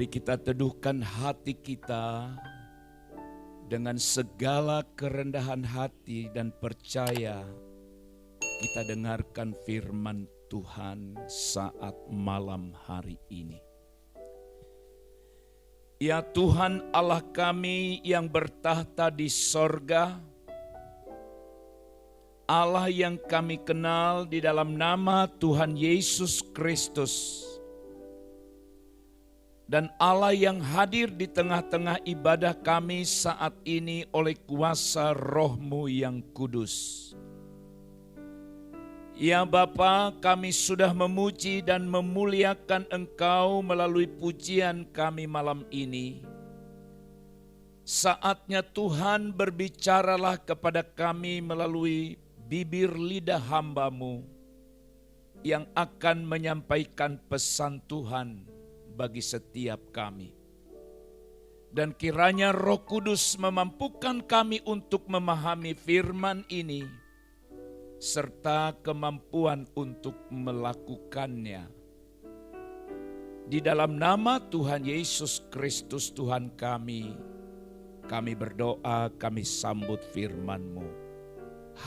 Mari kita teduhkan hati kita dengan segala kerendahan hati dan percaya. Kita dengarkan firman Tuhan saat malam hari ini. Ya Tuhan Allah kami yang bertahta di sorga, Allah yang kami kenal di dalam nama Tuhan Yesus Kristus, dan Allah yang hadir di tengah-tengah ibadah kami saat ini oleh kuasa Roh-Mu yang kudus. Ya Bapa, kami sudah memuji dan memuliakan Engkau melalui pujian kami malam ini. Saatnya Tuhan berbicaralah kepada kami melalui bibir lidah hamba-Mu yang akan menyampaikan pesan Tuhan bagi setiap kami. Dan kiranya Roh Kudus memampukan kami untuk memahami firman ini, serta kemampuan untuk melakukannya. Di dalam nama Tuhan Yesus Kristus Tuhan kami berdoa, kami sambut firman-Mu.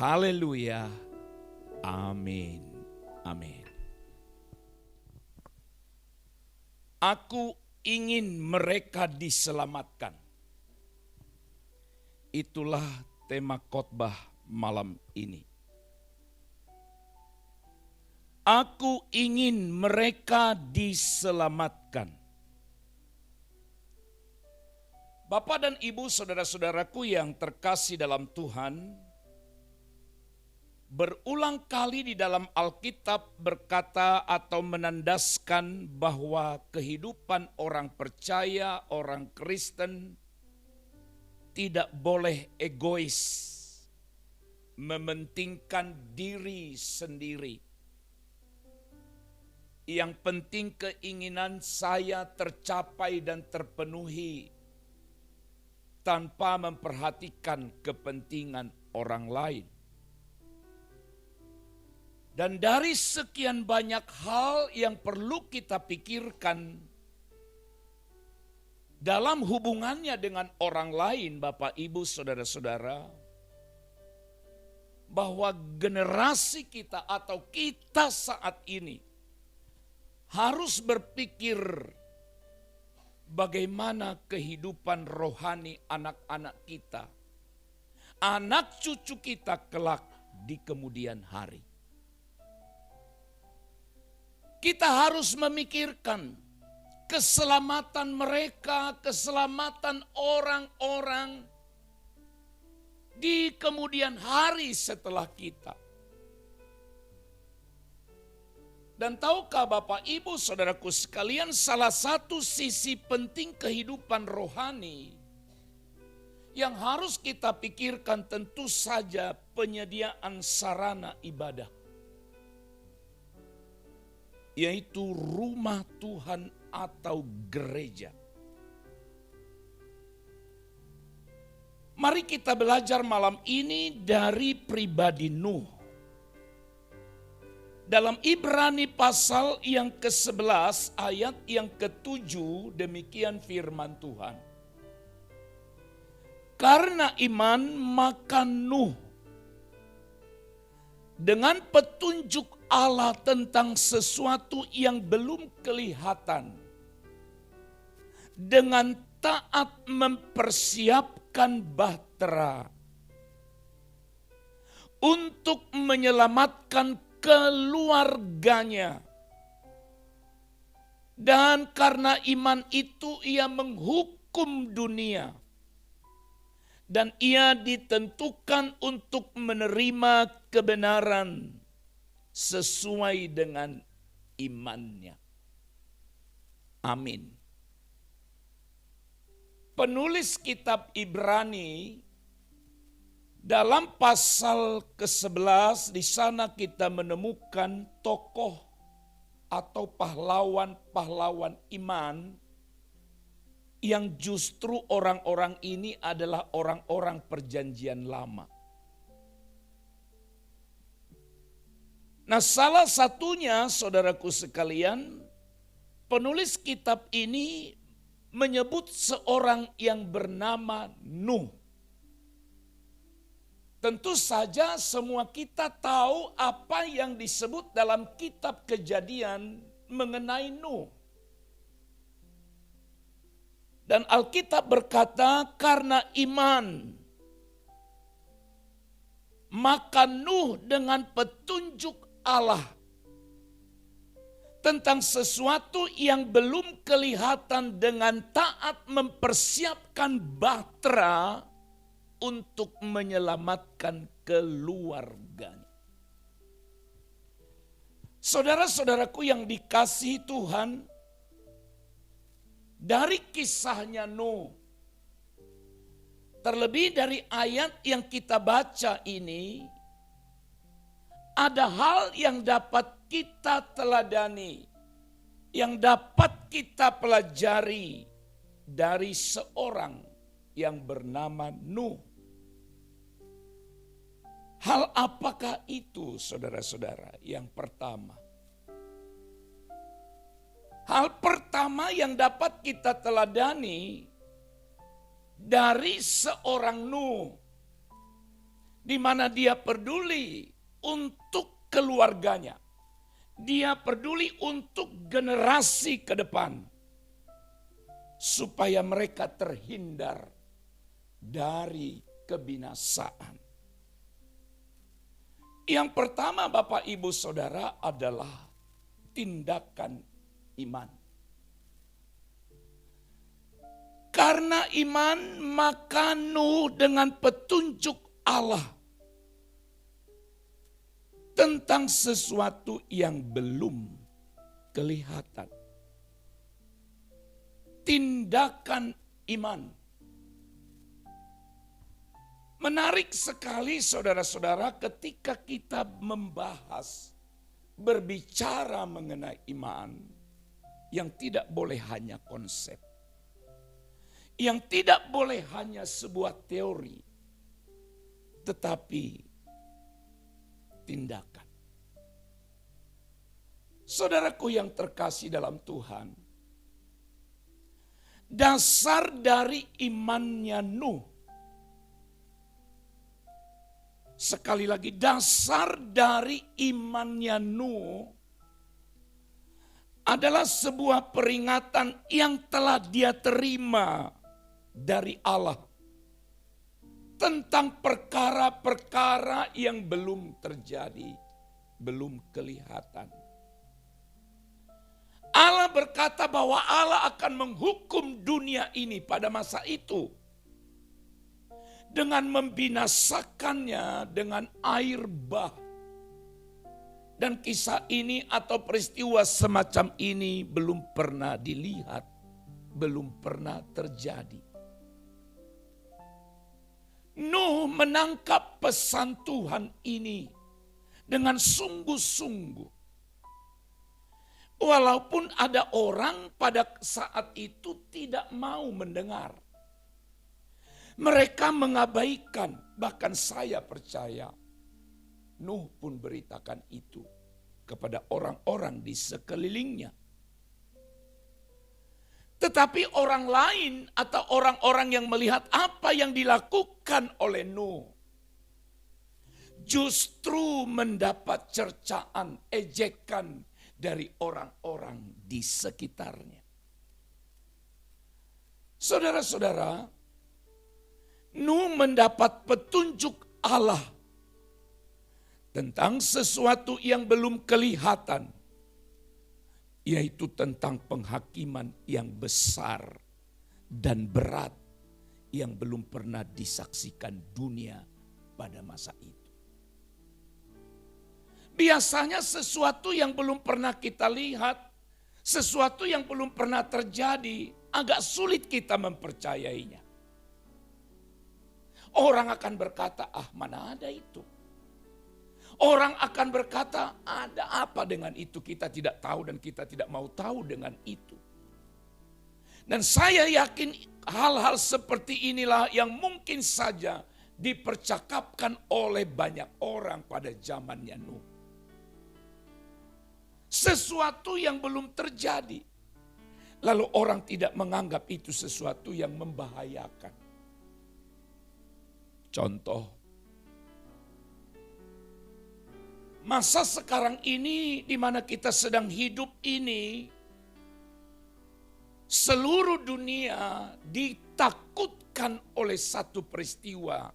Haleluya. Amin. Amin. Aku ingin mereka diselamatkan. Itulah tema khotbah malam ini. Aku ingin mereka diselamatkan. Bapak dan Ibu, saudara-saudaraku yang terkasih dalam Tuhan, berulang kali di dalam Alkitab berkata atau menandaskan bahwa kehidupan orang percaya, orang Kristen tidak boleh egois, mementingkan diri sendiri. Yang penting keinginan saya tercapai dan terpenuhi tanpa memperhatikan kepentingan orang lain. Dan dari sekian banyak hal yang perlu kita pikirkan dalam hubungannya dengan orang lain, Bapak, Ibu, saudara-saudara, bahwa generasi kita atau kita saat ini harus berpikir bagaimana kehidupan rohani anak-anak kita, anak cucu kita kelak di kemudian hari. Kita harus memikirkan keselamatan mereka, keselamatan orang-orang di kemudian hari setelah kita. Dan tahukah Bapak, Ibu, saudaraku sekalian, salah satu sisi penting kehidupan rohani yang harus kita pikirkan tentu saja penyediaan sarana ibadah. Yaitu rumah Tuhan atau gereja. Mari kita belajar malam ini dari pribadi Nuh. Dalam Ibrani pasal yang ke-11 ayat yang ke-7 demikian firman Tuhan. Karena iman maka Nuh dengan petunjuk Allah tentang sesuatu yang belum kelihatan, dengan taat mempersiapkan bahtera untuk menyelamatkan keluarganya. Dan karena iman itu ia menghukum dunia. Dan ia ditentukan untuk menerima kebenaran sesuai dengan imannya. Amin. Penulis kitab Ibrani dalam pasal ke-11 di sana kita menemukan tokoh atau pahlawan-pahlawan iman yang justru orang-orang ini adalah orang-orang perjanjian lama. Nah, salah satunya saudaraku sekalian, penulis kitab ini menyebut seorang yang bernama Nuh. Tentu saja semua kita tahu apa yang disebut dalam kitab Kejadian mengenai Nuh. Dan Alkitab berkata, karena iman, maka Nuh dengan petunjuk Allah tentang sesuatu yang belum kelihatan dengan taat mempersiapkan bahtera untuk menyelamatkan keluarganya. Saudara-saudaraku yang dikasihi Tuhan, dari kisahnya Nuh, terlebih dari ayat yang kita baca ini, ada hal yang dapat kita teladani, yang dapat kita pelajari dari seorang yang bernama Nuh. Hal apakah itu, saudara-saudara? Yang pertama, hal pertama yang dapat kita teladani dari seorang Nuh, di mana dia peduli untuk keluarganya. Dia peduli untuk generasi ke depan, supaya mereka terhindar dari kebinasaan. Yang pertama Bapak Ibu Saudara adalah tindakan iman. Karena iman maka Nuh dengan petunjuk Allah tentang sesuatu yang belum kelihatan. Tindakan iman. Menarik sekali saudara-saudara ketika kita membahas, berbicara mengenai iman, yang tidak boleh hanya konsep. Yang tidak boleh hanya sebuah teori, tetapi tindakan. Saudaraku yang terkasih dalam Tuhan, dasar dari imannya Nuh, sekali lagi dasar dari imannya Nuh adalah sebuah peringatan yang telah dia terima dari Allah tentang perkara-perkara yang belum terjadi, belum kelihatan. Allah berkata bahwa Allah akan menghukum dunia ini pada masa itu dengan membinasakannya dengan air bah. Dan kisah ini atau peristiwa semacam ini belum pernah dilihat, belum pernah terjadi. Nuh menangkap pesan Tuhan ini dengan sungguh-sungguh. Walaupun ada orang pada saat itu tidak mau mendengar. Mereka mengabaikan, bahkan saya percaya Nuh pun beritakan itu kepada orang-orang di sekelilingnya. Tetapi orang lain atau orang-orang yang melihat apa yang dilakukan oleh Nuh justru mendapat cercaan, ejekan dari orang-orang di sekitarnya. Saudara-saudara, Nuh mendapat petunjuk Allah tentang sesuatu yang belum kelihatan, yaitu tentang penghakiman yang besar dan berat yang belum pernah disaksikan dunia pada masa itu. Biasanya sesuatu yang belum pernah kita lihat, sesuatu yang belum pernah terjadi, agak sulit kita mempercayainya. Orang akan berkata, mana ada itu. Orang akan berkata, ada apa dengan itu, kita tidak tahu dan kita tidak mau tahu dengan itu. Dan saya yakin hal-hal seperti inilah yang mungkin saja dipercakapkan oleh banyak orang pada zamannya Nuh. Sesuatu yang belum terjadi. Lalu orang tidak menganggap itu sesuatu yang membahayakan. Contoh, masa sekarang ini di mana kita sedang hidup ini, seluruh dunia ditakutkan oleh satu peristiwa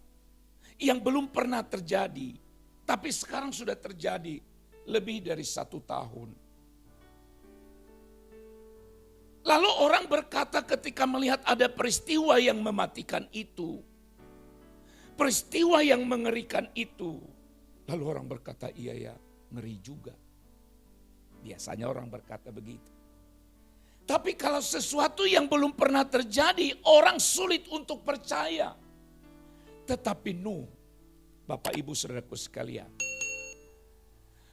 yang belum pernah terjadi, tapi sekarang sudah terjadi lebih dari 1 tahun. Lalu orang berkata ketika melihat ada peristiwa yang mematikan itu, peristiwa yang mengerikan itu, lalu orang berkata, iya ya, ngeri juga. Biasanya orang berkata begitu. Tapi kalau sesuatu yang belum pernah terjadi, orang sulit untuk percaya. Tetapi Nuh, Bapak Ibu Saudaraku sekalian,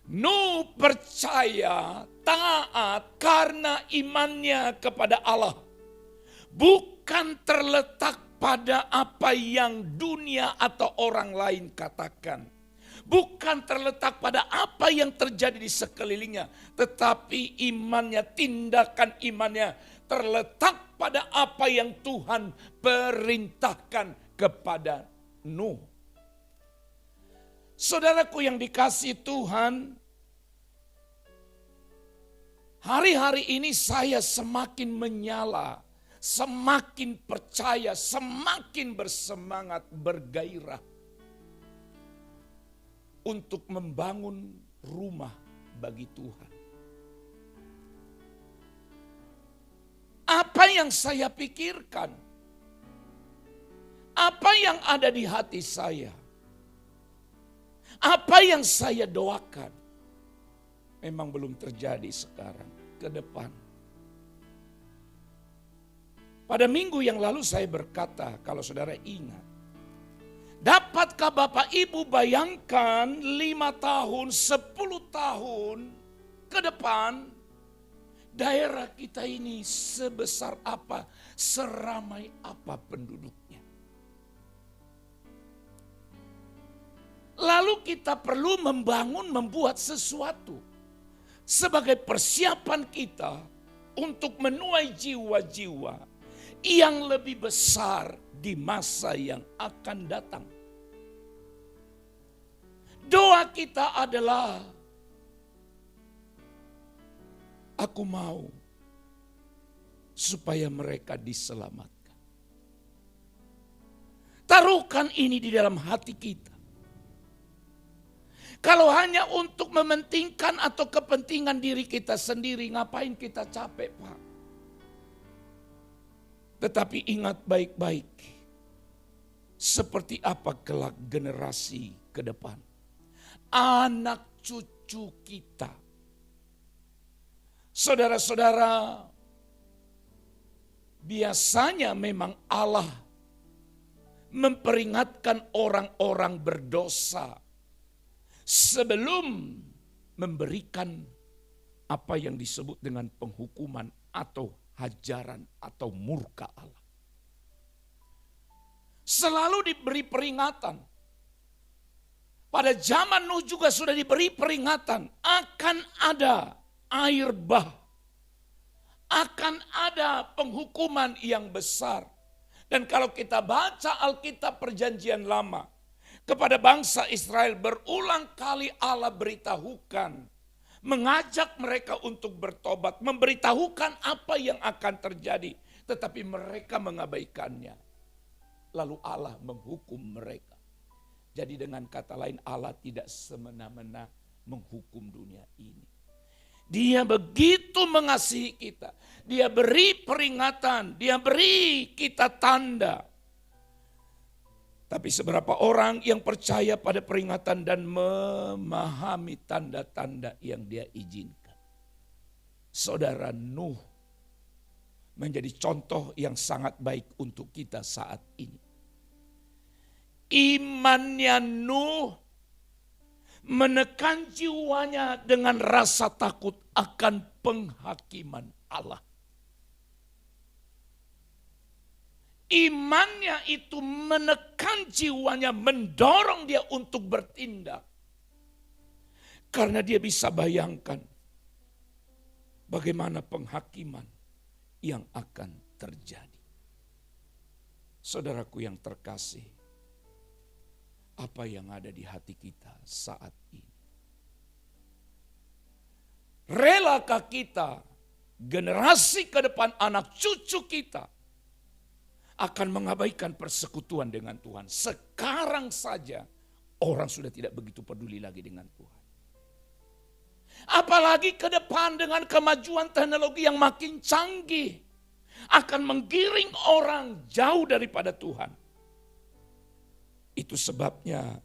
Nuh percaya, taat karena imannya kepada Allah. Bukan terletak pada apa yang dunia atau orang lain katakan. Bukan terletak pada apa yang terjadi di sekelilingnya. Tetapi imannya, tindakan imannya terletak pada apa yang Tuhan perintahkan kepada Nuh. Saudaraku yang dikasihi Tuhan, hari-hari ini saya semakin menyala, semakin percaya, semakin bersemangat, bergairah untuk membangun rumah bagi Tuhan. Apa yang saya pikirkan, apa yang ada di hati saya, apa yang saya doakan, memang belum terjadi sekarang, ke depan. Pada minggu yang lalu saya berkata, kalau saudara ingat, dapatkah Bapak Ibu bayangkan 5 tahun, 10 tahun ke depan, daerah kita ini sebesar apa, seramai apa penduduknya. Lalu kita perlu membuat sesuatu sebagai persiapan kita untuk menuai jiwa-jiwa yang lebih besar di masa yang akan datang. Doa kita adalah, aku mau supaya mereka diselamatkan. Taruhkan ini di dalam hati kita. Kalau hanya untuk mementingkan atau kepentingan diri kita sendiri, ngapain kita capek, Pak? Tetapi ingat baik-baik, seperti apa kelak generasi ke depan. Anak cucu kita. Saudara-saudara, biasanya memang Allah memperingatkan orang-orang berdosa sebelum memberikan apa yang disebut dengan penghukuman atau hajaran atau murka Allah. Selalu diberi peringatan. Pada zaman Nuh juga sudah diberi peringatan, akan ada air bah, akan ada penghukuman yang besar. Dan kalau kita baca Alkitab Perjanjian Lama, kepada bangsa Israel berulang kali Allah beritahukan, mengajak mereka untuk bertobat, memberitahukan apa yang akan terjadi. Tetapi mereka mengabaikannya. Lalu Allah menghukum mereka. Jadi dengan kata lain, Allah tidak semena-mena menghukum dunia ini. Dia begitu mengasihi kita. Dia beri peringatan, dia beri kita tanda. Tapi seberapa orang yang percaya pada peringatan dan memahami tanda-tanda yang dia izinkan. Saudara Nuh menjadi contoh yang sangat baik untuk kita saat ini. Imannya Nuh menekan jiwanya dengan rasa takut akan penghakiman Allah. Imannya itu menekan jiwanya, mendorong dia untuk bertindak. Karena dia bisa bayangkan bagaimana penghakiman yang akan terjadi. Saudaraku yang terkasih, apa yang ada di hati kita saat ini? Relakah kita, generasi ke depan, anak cucu kita, akan mengabaikan persekutuan dengan Tuhan? Sekarang saja orang sudah tidak begitu peduli lagi dengan Tuhan. Apalagi ke depan dengan kemajuan teknologi yang makin canggih, akan menggiring orang jauh daripada Tuhan. Itu sebabnya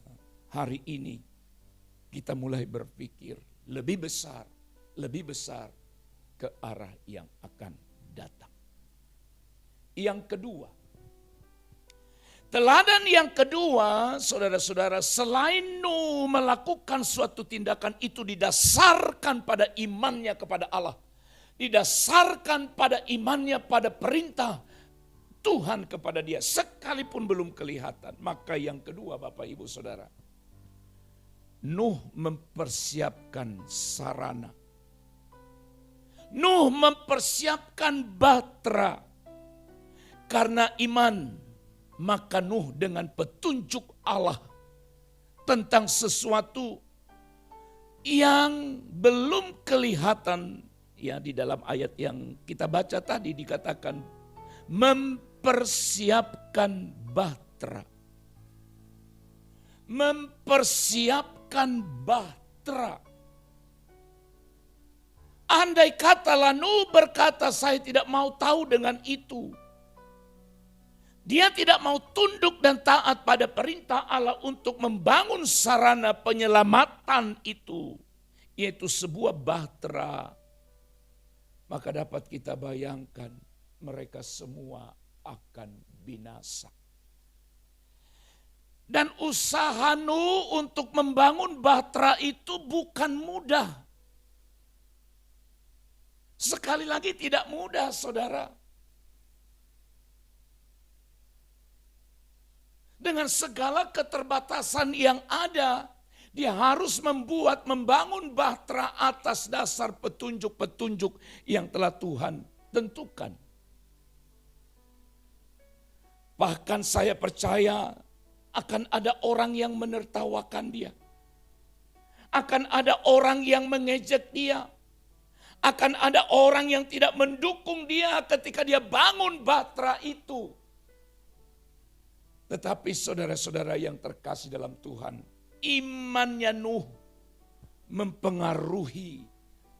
hari ini kita mulai berpikir lebih besar ke arah yang akan datang. Yang kedua, teladan yang kedua, saudara-saudara, selain Nuh melakukan suatu tindakan itu didasarkan pada imannya kepada Allah, didasarkan pada imannya pada perintah Tuhan kepada dia, sekalipun belum kelihatan. Maka yang kedua, Bapak Ibu Saudara, Nuh mempersiapkan sarana. Nuh mempersiapkan bahtera. Karena iman, maka Nuh dengan petunjuk Allah tentang sesuatu yang belum kelihatan, ya, di dalam ayat yang kita baca tadi dikatakan mempersiapkan bahtera. Mempersiapkan bahtera. Andai kata Nuh berkata, saya tidak mau tahu dengan itu. Dia tidak mau tunduk dan taat pada perintah Allah untuk membangun sarana penyelamatan itu, yaitu sebuah bahtera. Maka dapat kita bayangkan mereka semua akan binasa. Dan usaha Nuh untuk membangun bahtera itu bukan mudah. Sekali lagi tidak mudah, saudara. Dengan segala keterbatasan yang ada, dia harus membangun bahtera atas dasar petunjuk-petunjuk yang telah Tuhan tentukan. Bahkan saya percaya akan ada orang yang menertawakan dia. Akan ada orang yang mengejek dia. Akan ada orang yang tidak mendukung dia ketika dia bangun bahtera itu. Tetapi saudara-saudara yang terkasih dalam Tuhan, imannya Nuh mempengaruhi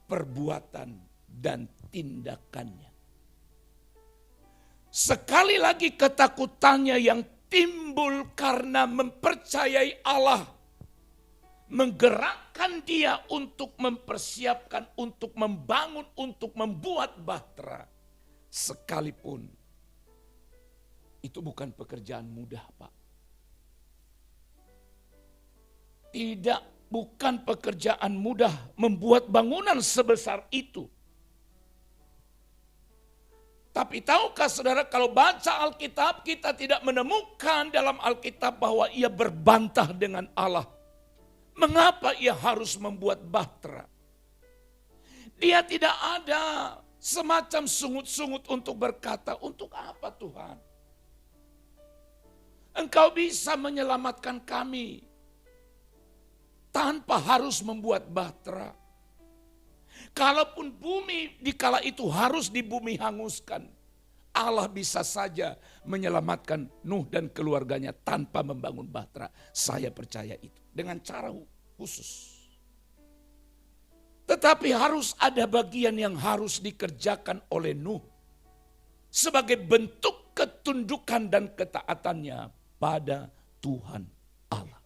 perbuatan dan tindakannya. Sekali lagi ketakutannya yang timbul karena mempercayai Allah menggerakkan dia untuk mempersiapkan, untuk membangun, untuk membuat bahtera. Sekalipun itu bukan pekerjaan mudah, Pak. Bukan pekerjaan mudah membuat bangunan sebesar itu. Tapi tahukah saudara, kalau baca Alkitab, kita tidak menemukan dalam Alkitab bahwa ia berbantah dengan Allah. Mengapa ia harus membuat bahtera? Dia tidak ada semacam sungut-sungut untuk berkata, untuk apa Tuhan? Engkau bisa menyelamatkan kami tanpa harus membuat bahtera. Kalaupun bumi dikala itu harus di bumi hanguskan, Allah bisa saja menyelamatkan Nuh dan keluarganya tanpa membangun bahtera. Saya percaya itu dengan cara khusus. Tetapi harus ada bagian yang harus dikerjakan oleh Nuh sebagai bentuk ketundukan dan ketaatannya pada Tuhan Allah.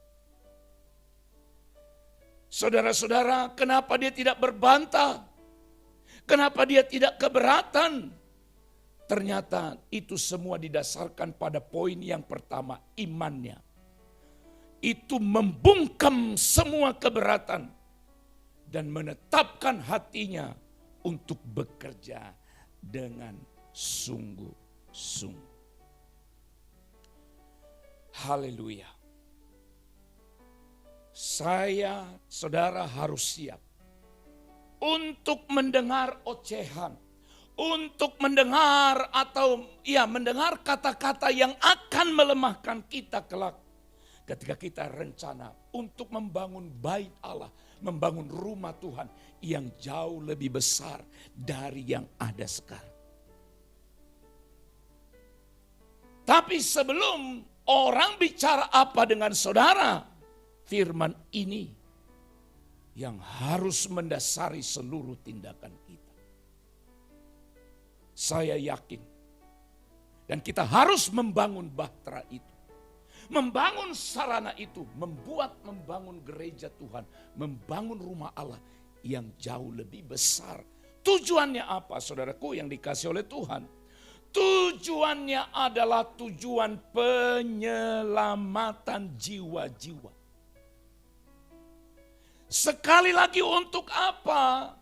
Saudara-saudara, kenapa dia tidak berbantah? Kenapa dia tidak keberatan? Ternyata itu semua didasarkan pada poin yang pertama, imannya. Itu membungkam semua keberatan dan menetapkan hatinya untuk bekerja dengan sungguh-sungguh. Haleluya. Saudara harus siap untuk mendengar ocehan, untuk mendengar mendengar kata-kata yang akan melemahkan kita kelak. Ketika kita rencana untuk membangun bait Allah, membangun rumah Tuhan yang jauh lebih besar dari yang ada sekarang. Tapi sebelum orang bicara apa dengan saudara, firman ini yang harus mendasari seluruh tindakan kita. Saya yakin dan kita harus membangun bahtera itu. Membangun sarana itu, membangun gereja Tuhan, membangun rumah Allah yang jauh lebih besar. Tujuannya apa, saudaraku yang dikasih oleh Tuhan? Tujuannya adalah tujuan penyelamatan jiwa-jiwa. Sekali lagi, untuk apa?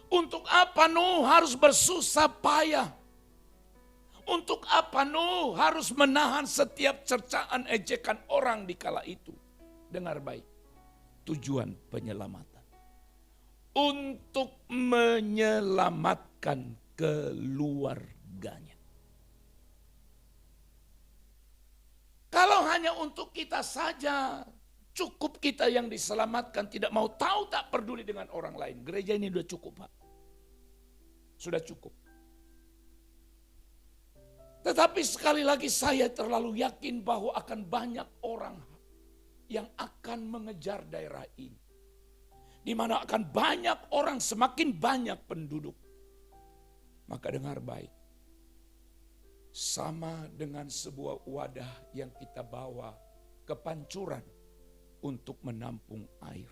Untuk apa Nuh harus bersusah payah? Untuk apa Nuh harus menahan setiap cercaan ejekan orang di kala itu? Dengar baik, tujuan penyelamatan. Untuk menyelamatkan keluarganya. Kalau hanya untuk kita saja, cukup kita yang diselamatkan, tidak mau tahu, tak peduli dengan orang lain. Gereja ini sudah cukup, Pak. Sudah cukup. Tetapi sekali lagi saya terlalu yakin bahwa akan banyak orang yang akan mengejar daerah ini. Di mana akan banyak orang, semakin banyak penduduk. Maka dengar baik. Sama dengan sebuah wadah yang kita bawa ke pancuran untuk menampung air.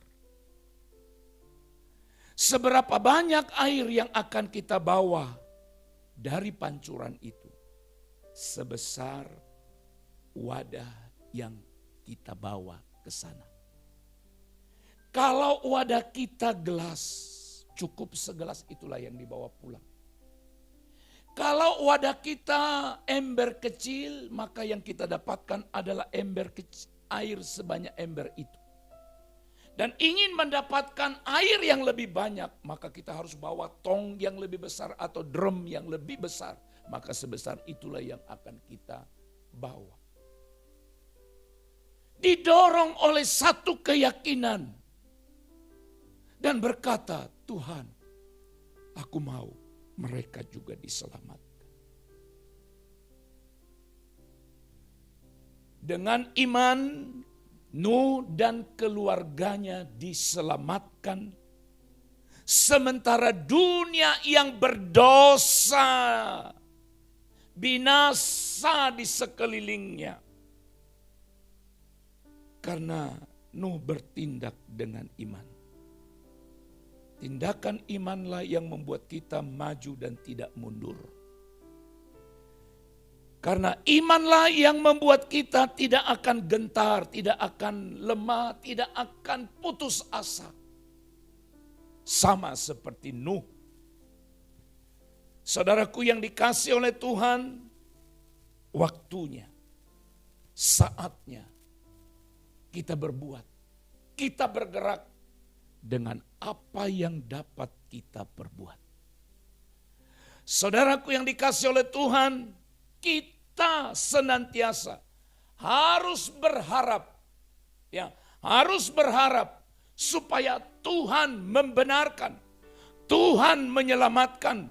Seberapa banyak air yang akan kita bawa dari pancuran itu, sebesar wadah yang kita bawa ke sana. Kalau wadah kita gelas, cukup segelas itulah yang dibawa pulang. Kalau wadah kita ember kecil, maka yang kita dapatkan adalah ember kecil, air sebanyak ember itu. Dan ingin mendapatkan air yang lebih banyak, maka kita harus bawa tong yang lebih besar atau drum yang lebih besar. Maka sebesar itulah yang akan kita bawa. Didorong oleh satu keyakinan. Dan berkata, Tuhan, aku mau mereka juga diselamatkan. Dengan iman, Nuh dan keluarganya diselamatkan. Sementara dunia yang berdosa, binasa di sekelilingnya. Karena Nuh bertindak dengan iman. Tindakan imanlah yang membuat kita maju dan tidak mundur. Karena imanlah yang membuat kita tidak akan gentar, tidak akan lemah, tidak akan putus asa. Sama seperti Nuh. Saudaraku yang dikasih oleh Tuhan, waktunya, saatnya kita berbuat, kita bergerak dengan apa yang dapat kita perbuat. Saudaraku yang dikasih oleh Tuhan, kita senantiasa harus berharap, harus berharap supaya Tuhan membenarkan, Tuhan menyelamatkan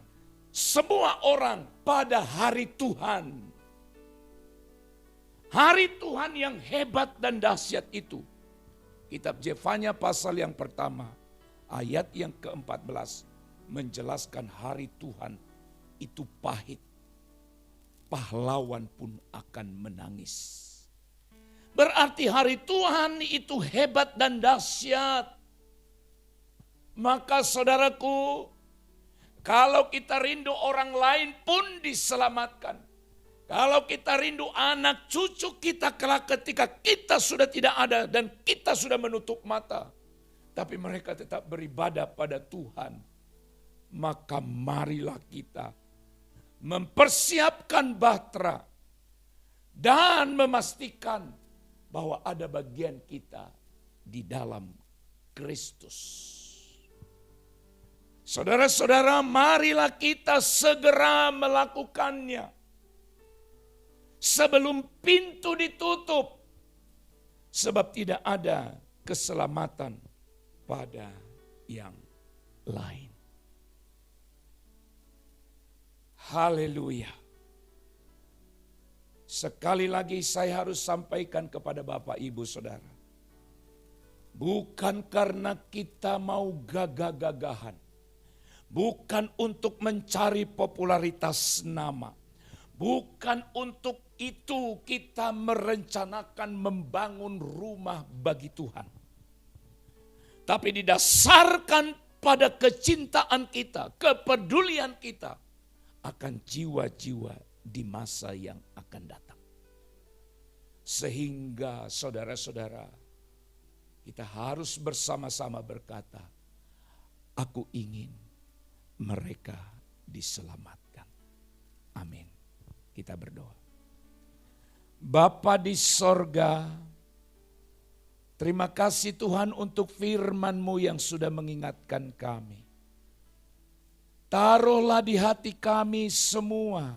semua orang pada hari Tuhan. Hari Tuhan yang hebat dan dahsyat itu. Kitab Zefanya pasal yang pertama, ayat yang ke-14 menjelaskan hari Tuhan itu pahit. Pahlawan pun akan menangis. Berarti hari Tuhan itu hebat dan dahsyat. Maka saudaraku, kalau kita rindu orang lain pun diselamatkan. Kalau kita rindu anak cucu kita kelak ketika kita sudah tidak ada dan kita sudah menutup mata. Tapi mereka tetap beribadah pada Tuhan. Maka marilah kita mempersiapkan bahtera. Dan memastikan bahwa ada bagian kita di dalam Kristus. Saudara-saudara, marilah kita segera melakukannya sebelum pintu ditutup, sebab tidak ada keselamatan pada yang lain. Haleluya. Sekali lagi saya harus sampaikan kepada Bapak Ibu Saudara. Bukan karena kita mau gagah-gagahan. Bukan untuk mencari popularitas nama. Bukan untuk itu kita merencanakan membangun rumah bagi Tuhan. Tapi didasarkan pada kecintaan kita, kepedulian kita akan jiwa-jiwa di masa yang akan datang. Sehingga saudara-saudara, kita harus bersama-sama berkata, aku ingin mereka diselamatkan. Amin. Kita berdoa. Bapa di sorga, terima kasih Tuhan untuk firman-Mu yang sudah mengingatkan kami. Taruhlah di hati kami semua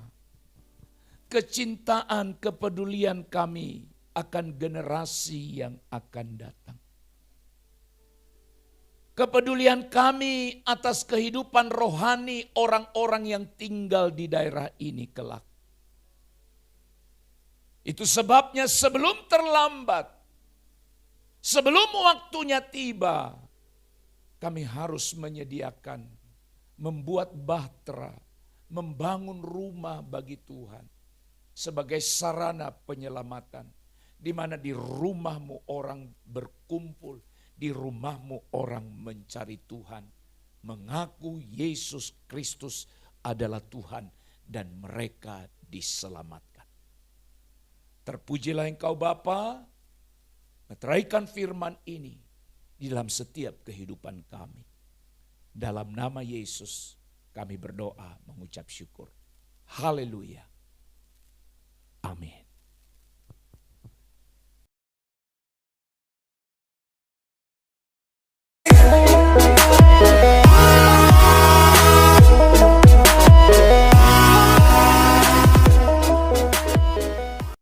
kecintaan, kepedulian kami akan generasi yang akan datang. Kepedulian kami atas kehidupan rohani orang-orang yang tinggal di daerah ini kelak. Itu sebabnya sebelum terlambat, sebelum waktunya tiba, kami harus menyediakan, membuat bahtera, membangun rumah bagi Tuhan sebagai sarana penyelamatan, di mana di rumah-Mu orang berkumpul, di rumah-Mu orang mencari Tuhan, mengaku Yesus Kristus adalah Tuhan dan mereka diselamatkan. Terpujilah Engkau Bapa, meteraikan firman ini di dalam setiap kehidupan kami. Dalam nama Yesus kami berdoa mengucap syukur. Haleluya. Amin.